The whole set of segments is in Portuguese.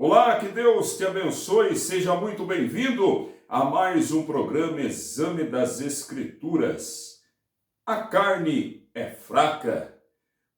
Olá, que Deus te abençoe, seja muito bem-vindo a mais um programa Exame das Escrituras. A carne é fraca.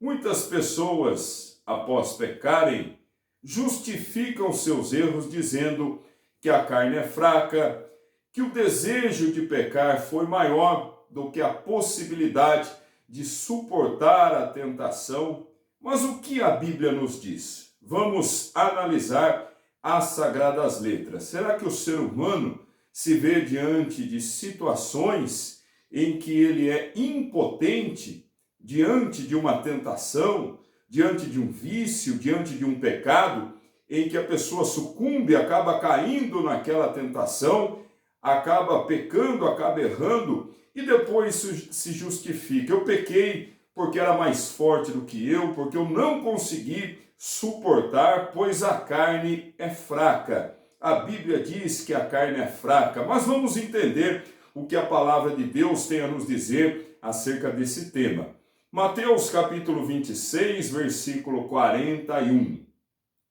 Muitas pessoas, após pecarem, justificam seus erros dizendo que a carne é fraca, que o desejo de pecar foi maior do que a possibilidade de suportar a tentação. Mas o que a Bíblia nos diz? Vamos analisar as Sagradas Letras. Será que o ser humano se vê diante de situações em que ele é impotente, diante de uma tentação, diante de um vício, diante de um pecado, em que a pessoa sucumbe, acaba caindo naquela tentação, acaba pecando, acaba errando e depois se justifica? Eu pequei porque era mais forte do que eu, porque eu não consegui suportar, pois a carne é fraca. A Bíblia diz que a carne é fraca, mas vamos entender o que a palavra de Deus tem a nos dizer acerca desse tema. Mateus capítulo 26, versículo 41.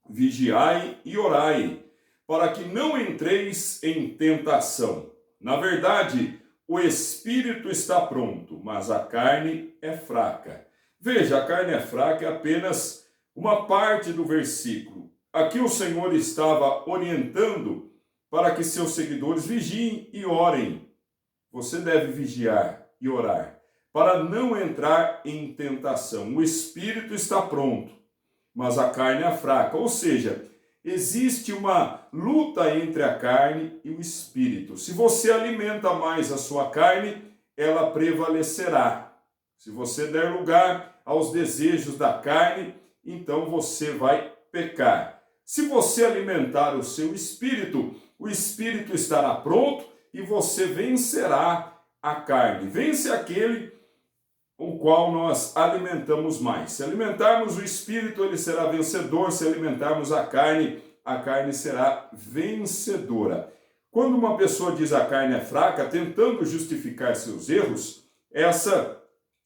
Vigiai e orai, para que não entreis em tentação. Na verdade, o espírito está pronto, mas a carne é fraca. Veja, a carne é fraca é apenas uma parte do versículo. Aqui o Senhor estava orientando para que seus seguidores vigiem e orem. Você deve vigiar e orar para não entrar em tentação. O espírito está pronto, mas a carne é fraca. Ou seja, existe uma luta entre a carne e o espírito. Se você alimenta mais a sua carne, ela prevalecerá. Se você der lugar aos desejos da carne, então você vai pecar. Se você alimentar o seu espírito, o espírito estará pronto e você vencerá a carne. Vence aquele o qual nós alimentamos mais. Se alimentarmos o espírito, ele será vencedor. Se alimentarmos a carne será vencedora. Quando uma pessoa diz a carne é fraca, tentando justificar seus erros, essa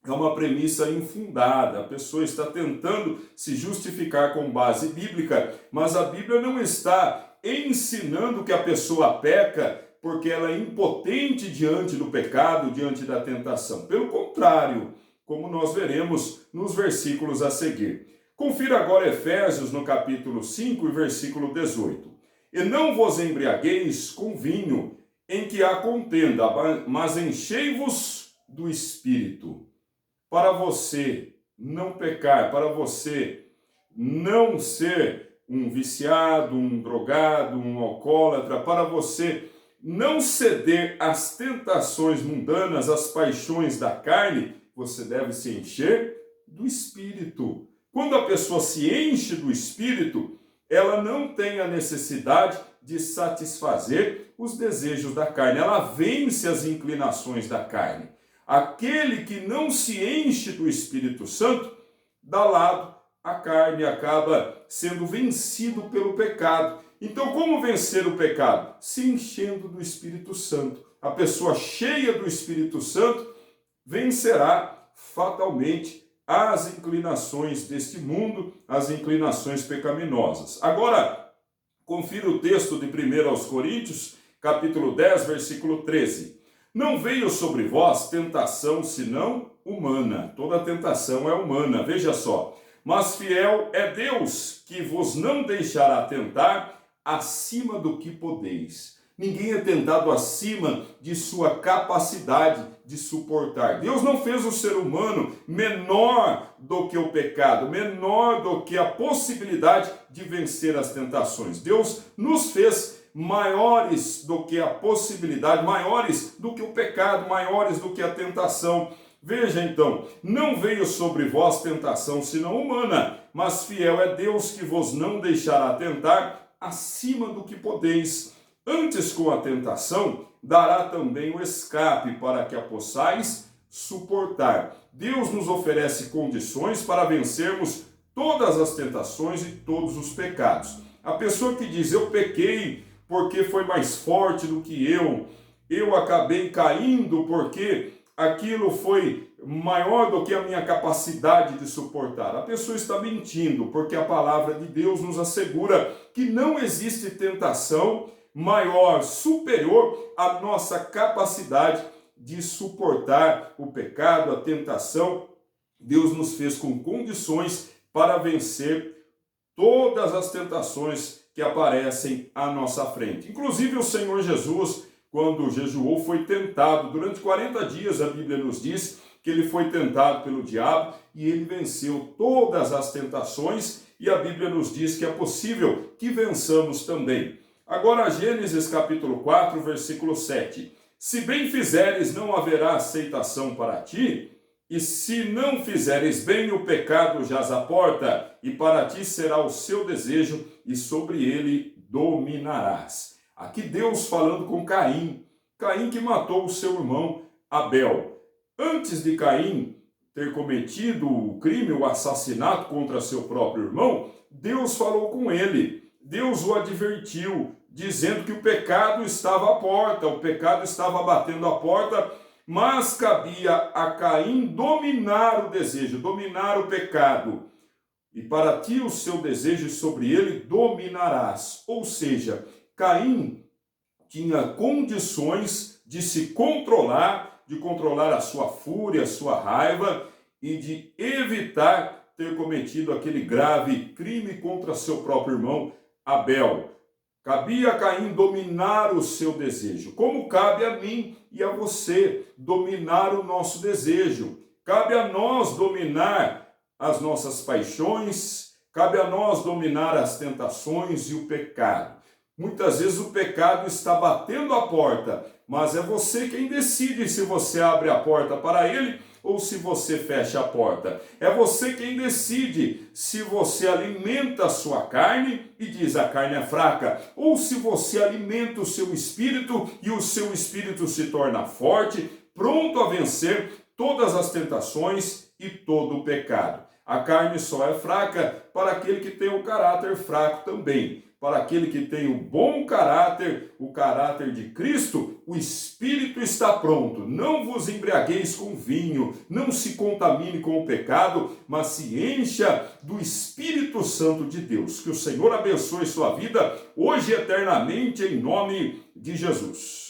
é uma premissa infundada. A pessoa está tentando se justificar com base bíblica, mas a Bíblia não está ensinando que a pessoa peca porque ela é impotente diante do pecado, diante da tentação. Pelo contrário, como nós veremos nos versículos a seguir. Confira agora Efésios no capítulo 5 e versículo 18. E não vos embriagueis com vinho, em que há contenda, mas enchei-vos do Espírito. Para você não pecar, para você não ser um viciado, um drogado, um alcoólatra, para você não ceder às tentações mundanas, às paixões da carne, você deve se encher do Espírito. Quando a pessoa se enche do Espírito, ela não tem a necessidade de satisfazer os desejos da carne. Ela vence as inclinações da carne. Aquele que não se enche do Espírito Santo, dá lado à carne, acaba sendo vencido pelo pecado. Então, como vencer o pecado? Se enchendo do Espírito Santo. A pessoa cheia do Espírito Santo vencerá fatalmente as inclinações deste mundo, as inclinações pecaminosas. Agora, confira o texto de 1 Coríntios, capítulo 10, versículo 13. Não veio sobre vós tentação senão humana. Toda tentação é humana, veja só. Mas fiel é Deus, que vos não deixará tentar acima do que podeis. Ninguém é tentado acima de sua capacidade de suportar. Deus não fez o ser humano menor do que o pecado, menor do que a possibilidade de vencer as tentações. Deus nos fez maiores do que a possibilidade, maiores do que o pecado, maiores do que a tentação. Veja então, não veio sobre vós tentação senão humana, mas fiel é Deus que vos não deixará tentar acima do que podeis. Antes, com a tentação, dará também o escape para que a possais suportar. Deus nos oferece condições para vencermos todas as tentações e todos os pecados. A pessoa que diz, eu pequei porque foi mais forte do que eu acabei caindo porque aquilo foi maior do que a minha capacidade de suportar. A pessoa está mentindo, porque a palavra de Deus nos assegura que não existe tentação maior, superior à nossa capacidade de suportar o pecado, a tentação. Deus nos fez com condições para vencer todas as tentações que aparecem à nossa frente. Inclusive o Senhor Jesus, quando jejuou, foi tentado. Durante 40 dias, a Bíblia nos diz que ele foi tentado pelo diabo e ele venceu todas as tentações, e a Bíblia nos diz que é possível que vençamos também. Agora, Gênesis capítulo 4, versículo 7. Se bem fizeres, não haverá aceitação para ti, e se não fizeres bem, o pecado jaz à porta, e para ti será o seu desejo, e sobre ele dominarás. Aqui Deus falando com Caim, Caim que matou o seu irmão Abel. Antes de Caim ter cometido o crime, o assassinato contra seu próprio irmão, Deus falou com ele, Deus o advertiu, dizendo que o pecado estava à porta, o pecado estava batendo à porta, mas cabia a Caim dominar o desejo, dominar o pecado. E para ti o seu desejo, e sobre ele dominarás. Ou seja, Caim tinha condições de se controlar, de controlar a sua fúria, a sua raiva e de evitar ter cometido aquele grave crime contra seu próprio irmão Abel. Cabia a Caim dominar o seu desejo, como cabe a mim e a você dominar o nosso desejo. Cabe a nós dominar as nossas paixões, cabe a nós dominar as tentações e o pecado. Muitas vezes o pecado está batendo a porta, mas é você quem decide se você abre a porta para ele ou se você fecha a porta. É você quem decide se você alimenta a sua carne e diz a carne é fraca, ou se você alimenta o seu espírito e o seu espírito se torna forte, pronto a vencer todas as tentações e todo o pecado. A carne só é fraca para aquele que tem o caráter fraco também. Para aquele que tem o bom caráter, o caráter de Cristo, o espírito está pronto. Não vos embriagueis com vinho, não se contamine com o pecado, mas se encha do Espírito Santo de Deus. Que o Senhor abençoe sua vida hoje e eternamente, em nome de Jesus.